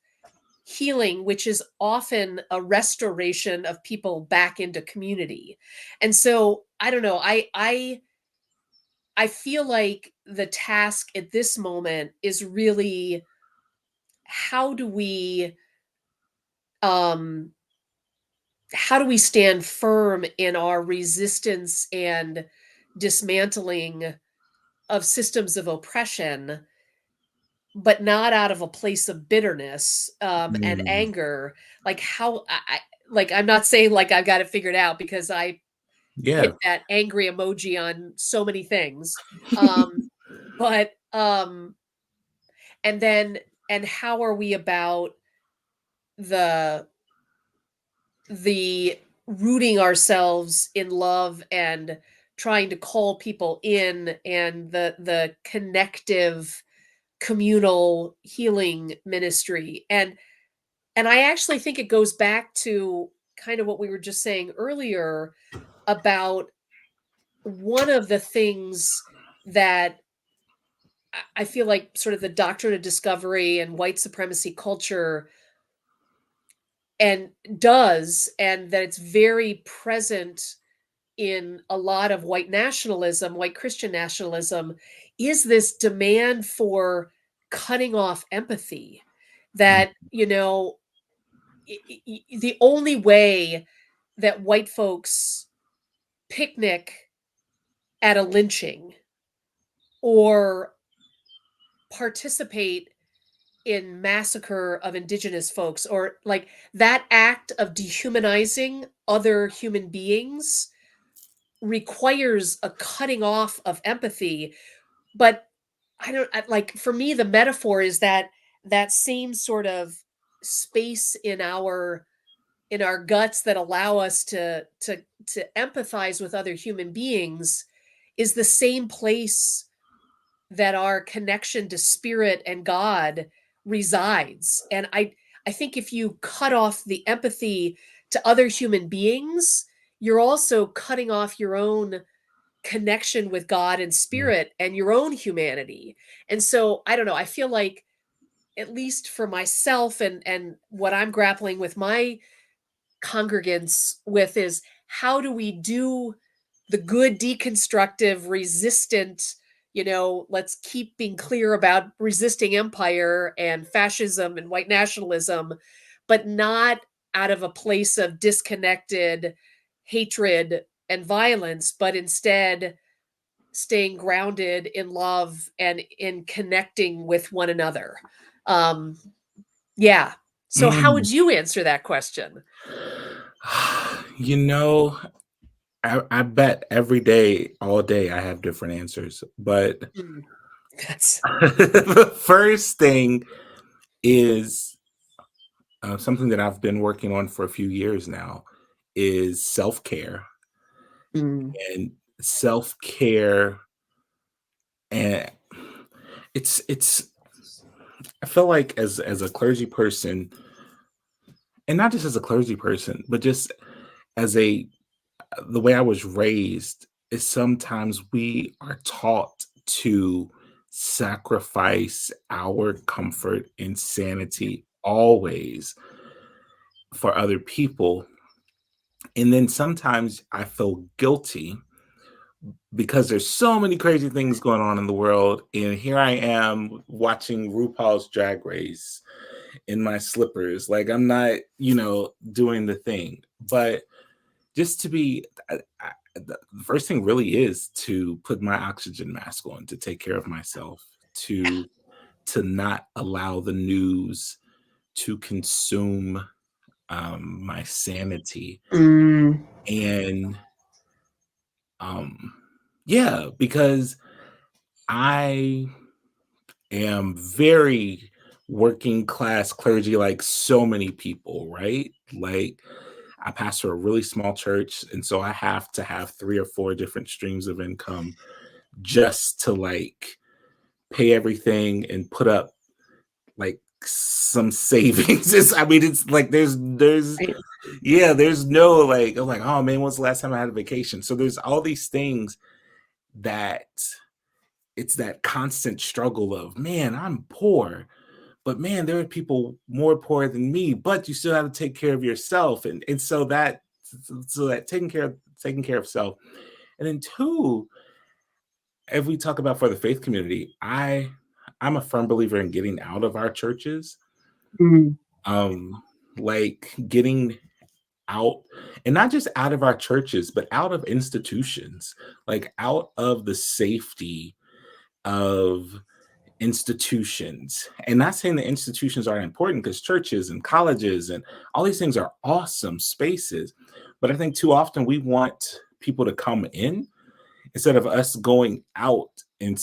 healing, which is often a restoration of people back into community. And so I don't know, I feel like the task at this moment is really, how do we um how do we stand firm in our resistance and dismantling of systems of oppression, but not out of a place of bitterness and mm, anger. Like how like I'm not saying like I've got it figured out, because I yeah. hit that angry emoji on so many things. But and then, and how are we about the the rooting ourselves in love and trying to call people in, and the connective communal healing ministry. And I actually think it goes back to kind of what we were just saying earlier about one of the things that I feel like sort of the doctrine of discovery and white supremacy culture and does, and that it's very present in a lot of white nationalism, white Christian nationalism, is this demand for cutting off empathy. Mm, That, you know, the only way that white folks picnic at a lynching or participate in massacre of indigenous folks, or like that act of dehumanizing other human beings, requires a cutting off of empathy. But I don't like, for me the metaphor is that that same sort of space in our guts that allow us to empathize with other human beings is the same place that our connection to spirit and God resides. And I think if you cut off the empathy to other human beings, you're also cutting off your own connection with God and Mm, spirit and your own humanity. And so I don't know, I feel like, at least for myself and what I'm grappling with my congregants with, is how do we do the good deconstructive resistant, let's keep being clear about resisting empire and fascism and white nationalism, but not out of a place of disconnected hatred and violence, but instead staying grounded in love and in connecting with one another. um yeah. So how mm. would you answer that question? You know, I bet every day, all day, I have different answers. But Mm, that's the first thing is something that I've been working on for a few years now is self care. mm, And self care, and it's. I feel like as a clergy person, and not just as a clergy person, but just as a the way I was raised is sometimes we are taught to sacrifice our comfort and sanity always for other people. And then sometimes I feel guilty because there's so many crazy things going on in the world. And here I am watching RuPaul's Drag Race in my slippers. Like I'm not, doing the thing. But just to be, the first thing really is to put my oxygen mask on, to take care of myself, to not allow the news to consume my sanity. mm, And um, yeah, because I am very working class clergy, like so many people, right? Like I pastor a really small church, and so I have to have 3 or 4 different streams of income just to, like, pay everything and put up, like, some savings. It's like there's right. yeah, there's no, like I'm like, "Oh, man, when's the last time I had a vacation?" So there's all these things that it's that constant struggle of, "Man, I'm poor, but man, there are people more poor than me, but you still have to take care of yourself." And so that taking care of self. And then 2, if we talk about for the faith community, I'm a firm believer in getting out of our churches, Mm, um, like getting out, and not just out of our churches, but out of institutions, like out of the safety of institutions. And not saying that institutions aren't important, because churches and colleges and all these things are awesome spaces. But I think too often we want people to come in instead of us going out and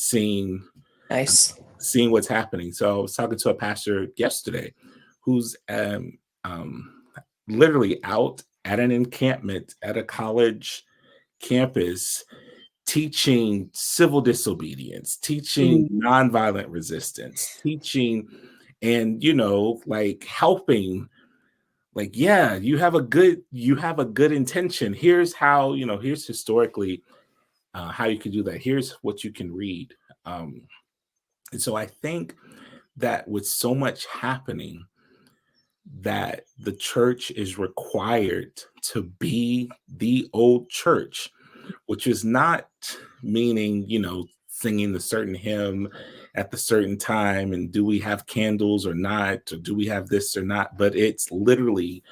nice. seeing what's happening. So I was talking to a pastor yesterday who's um, literally out at an encampment at a college campus teaching civil disobedience, teaching Mm, nonviolent resistance, teaching and like helping, like, yeah, you have a good intention. Here's how, here's historically how you can do that. Here's what you can read. Um, and so I think that with so much happening, that the church is required to be the old church, which is not meaning, singing the certain hymn at the certain time, and do we have candles or not, or do we have this or not, but it's literally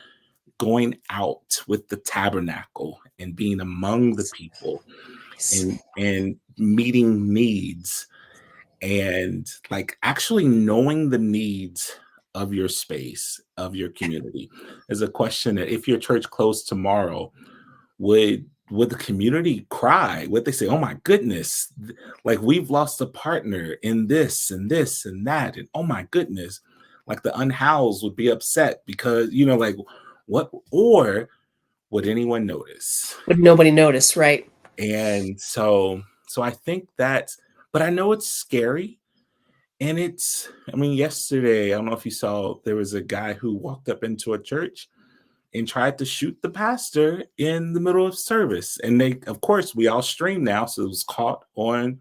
going out with the tabernacle and being among the people nice. and meeting needs, and like actually knowing the needs of your space, of your community. Is a question that if your church closed tomorrow, would the community cry? Would they say, "Oh my goodness, like we've lost a partner in this and this and that, and oh my goodness," like the unhoused would be upset because like what, or would anyone notice? Would nobody notice, right? And so I think that's, but I know it's scary. And I mean, yesterday, I don't know if you saw, there was a guy who walked up into a church and tried to shoot the pastor in the middle of service. And they, of course, we all stream now, so it was caught on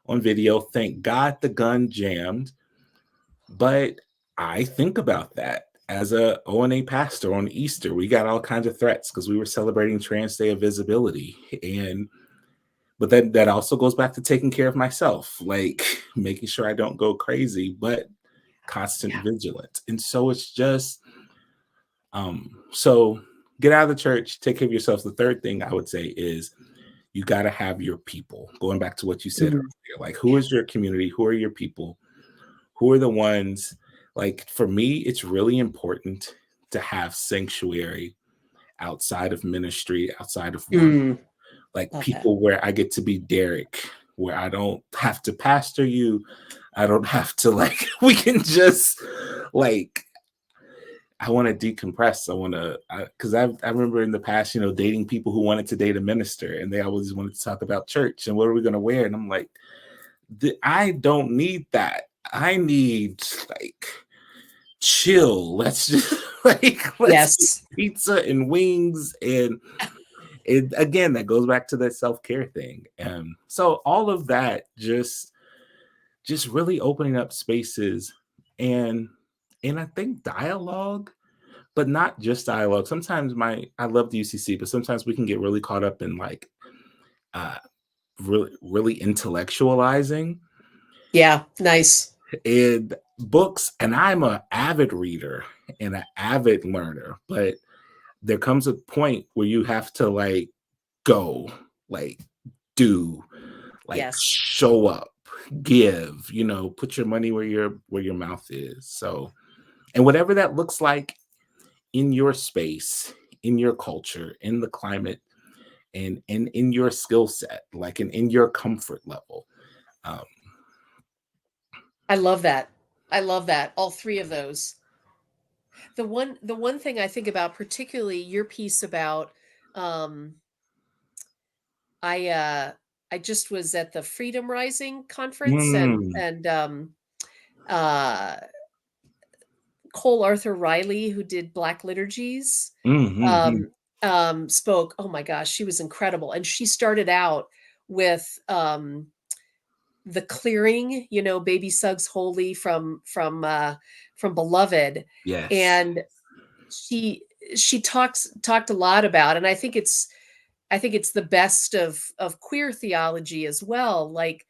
video. Thank God the gun jammed. But I think about that as a ONA pastor on Easter. We got all kinds of threats because we were celebrating Trans Day of Visibility. And but then that also goes back to taking care of myself, like making sure I don't go crazy, but constant Yeah. vigilance. And so it's just so get out of the church, take care of yourselves. The third thing I would say is you got to have your people. Going back to what you said Mhm. earlier, like who is your community? Who are your people? Who are the ones, like for me, it's really important to have sanctuary outside of ministry, outside of work, Mm, like love that. people where I get to be Derek, where I don't have to pastor you. I don't have to like, we can just like, I want to decompress. I want to, because I remember in the past, dating people who wanted to date a minister and they always wanted to talk about church and what are we going to wear? And I'm like, I don't need that. I need like chill. Let's just let's get Yes. pizza and wings and again that goes back to that self-care thing. And so all of that just really opening up spaces and I think dialogue, but not just dialogue. Sometimes I love the UCC, but sometimes we can get really caught up in like uh really intellectualizing Yeah. Nice. in books, and I'm an avid reader and an avid learner, but there comes a point where you have to like go, like do, like Yes. show up, give, put your money where your mouth is. So, and whatever that looks like in your space, in your culture, in the climate, and in your skill set, like in your comfort level. Um, I love that. I love that. All three of those. The one thing I think about, particularly your piece about, um, I I just was at the Freedom Rising conference, mm, and uh Cole Arthur Riley, who did Black Liturgies, mhm, um, spoke. Oh my gosh, she was incredible. And she started out with the clearing, Baby Suggs Holy from Beloved. yes, And she she talked a lot about, and I think it's the best of queer theology as well, like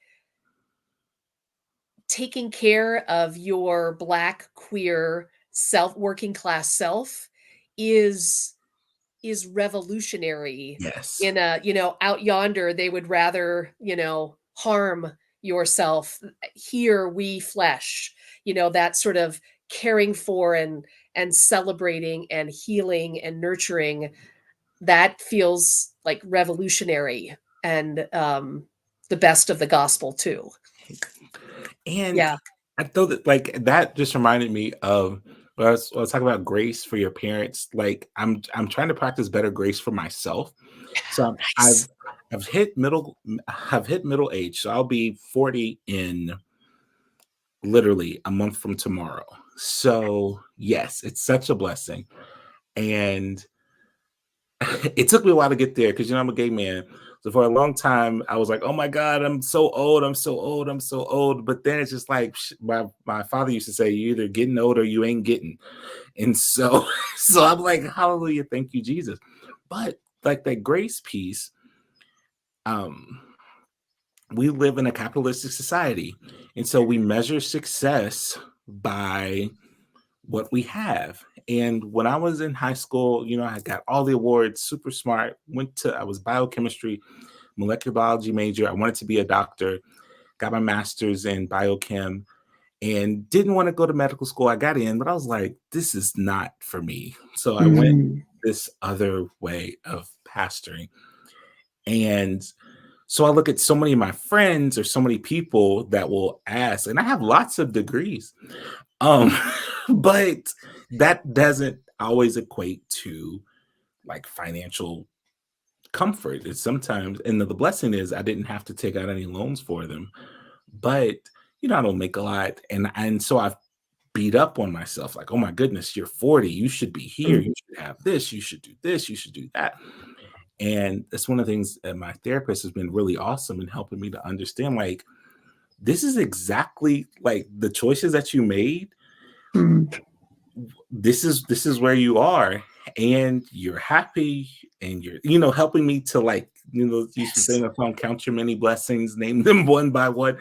taking care of your black queer self, working class self, is revolutionary. yes, In a, out yonder they would rather, harm yourself. Here we flesh, that sort of caring for and celebrating and healing and nurturing, that feels like revolutionary, and the best of the gospel too. and Yeah. I thought that like that just reminded me of when I was talking about grace for your parents. Like I'm trying to practice better grace for myself. So Nice. I've hit middle age. So I'll be 40 in literally a month from tomorrow. So yes, it's such a blessing. And it took me a while to get there because I'm a gay man. So for a long time, I was like, "Oh my God, I'm so old. I'm so old. I'm so old." But then it's just like my father used to say, "You either getting old or you ain't getting." And so, so I'm like, "Hallelujah, thank you, Jesus." But like that grace piece, um, we live in a capitalistic society, and so we measure success by what we have. And when I was in high school, I got all the awards, super smart, I was biochemistry, molecular biology major. I wanted to be a doctor, got my master's in biochem and didn't want to go to medical school. I got in, but I was like, this is not for me. So I went Mm. this other way of pastoring. And so I look at so many of my friends or so many people that will ask, and I have lots of degrees. Um, but that doesn't always equate to like financial comfort. It's sometimes, and the blessing is I didn't have to take out any loans for them. But I don't make a lot, and so I've beat up on myself like, oh my goodness, you're 40, you should be here, Mm. you should have this, you should do this, you should do that. And that's one of the things that my therapist has been really awesome in helping me to understand, like, this is exactly like the choices that you made. Mm. This is where you are, and you're happy, and you're helping me to, like, used to Yes. sing a song, count your many blessings, name them one by one,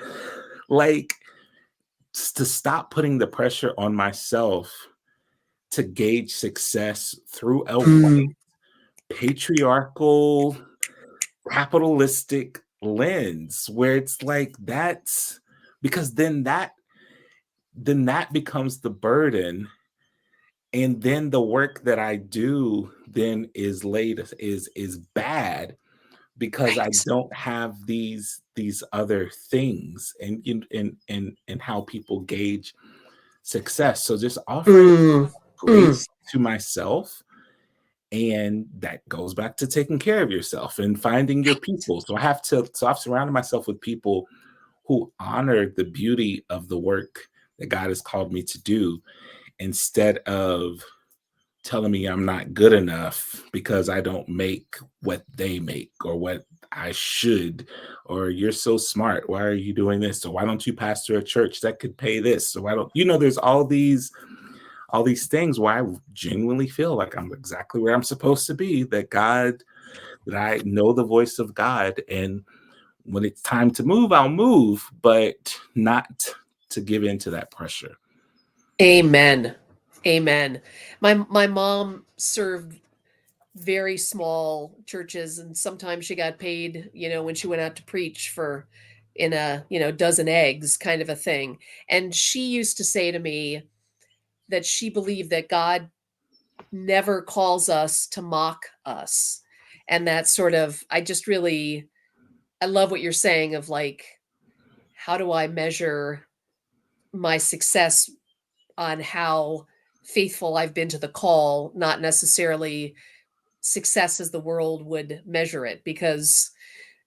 like, to stop putting the pressure on myself to gauge success through a Mm. patriarchal, capitalistic lens, where it's like, that's because then that becomes the burden, and then the work that I do then is bad, because I Right. don't have these other things, and how people gauge success. So just offering Mm. Mm. grace to myself, and that goes back to taking care of yourself and finding your people. So I've surrounded myself with people who honor the beauty of the work that God has called me to do, instead of telling me I'm not good enough because I don't make what they make, or what I should, or you're so smart, why are you doing this, or why don't you pastor a church that could pay this, or why don't there's all these things where I genuinely feel like I'm exactly where I'm supposed to be, that I know the voice of God, and when it's time to move, I'll move, but not to give in to that pressure. Amen. Amen. My mom served very small churches, and sometimes she got paid, when she went out to preach for in a, dozen eggs kind of a thing. And she used to say to me that she believed that God never calls us to mock us. And that sort of, I love what you're saying of like, how do I measure my success on how faithful I've been to the call, not necessarily success as the world would measure it, because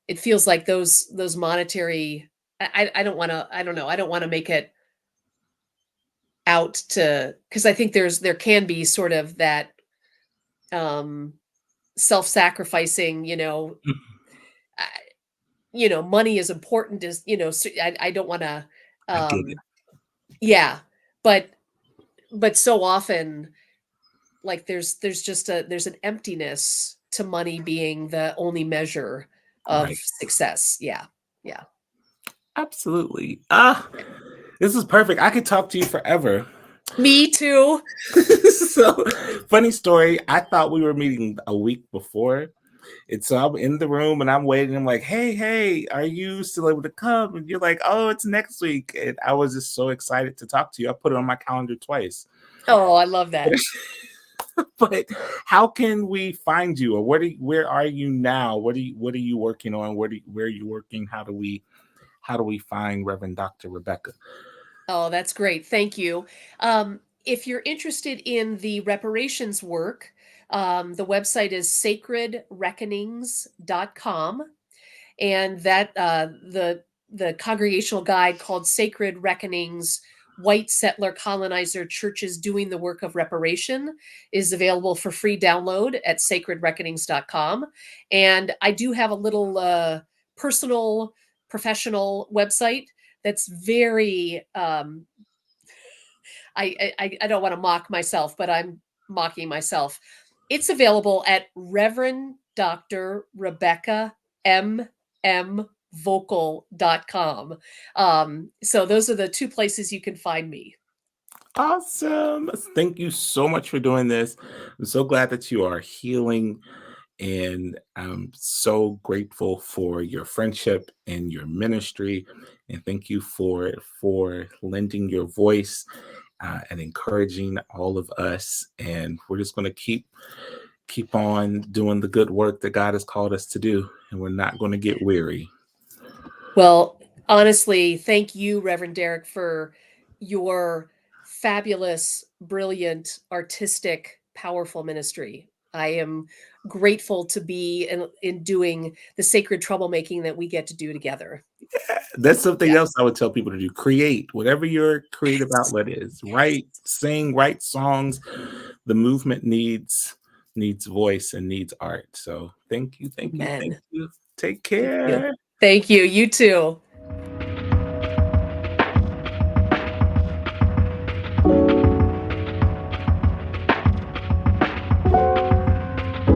it feels like those monetary, I don't want to, I don't know, I don't want to make it out to, because I think there can be sort of that um self-sacrificing, I, money is important, as so I don't want to, I get it. um yeah, but so often, like, there's an emptiness to money being the only measure of Right. success. Yeah. Yeah. Absolutely. This is perfect. I could talk to you forever. Me too. So, funny story. I thought we were meeting a week before. And so I'm in the room and I'm waiting. I'm like, hey, are you still able to come? And you're like, oh, it's next week. And I was just so excited to talk to you. I put it on my calendar twice. Oh, I love that. But how can we find you, or where are you now? What are you working on? Where are you working? How do we find Reverend Dr. Rebecca? Oh, that's great. Thank you. If you're interested in the reparations work, the website is sacredreckonings.com. And that the congregational guide called Sacred Reckonings: White Settler Colonizer Churches Doing the Work of Reparation is available for free download at sacredreckonings.com. And I do have a little personal professional website that's very I don't want to mock myself, but I'm mocking myself. It's available at Reverend Dr. Rebecca M. Voelkel.com. So those are the two places you can find me. Awesome. Thank you so much for doing this. I'm so glad that you are healing, and I'm so grateful for your friendship and your ministry. And thank you for lending your voice, and encouraging all of us. And we're just going to keep on doing the good work that God has called us to do, and we're not going to get weary. Well, honestly, thank you, Reverend Derek, for your fabulous, brilliant, artistic, powerful ministry. I am grateful to be in doing the sacred troublemaking that we get to do together. That's something Yeah. else I would tell people to do. Create whatever your creative outlet is. Write, sing, write songs. The movement needs voice and needs art. So thank you, thank you, thank Amen. you. Take Thank you. care. Thank you. You too.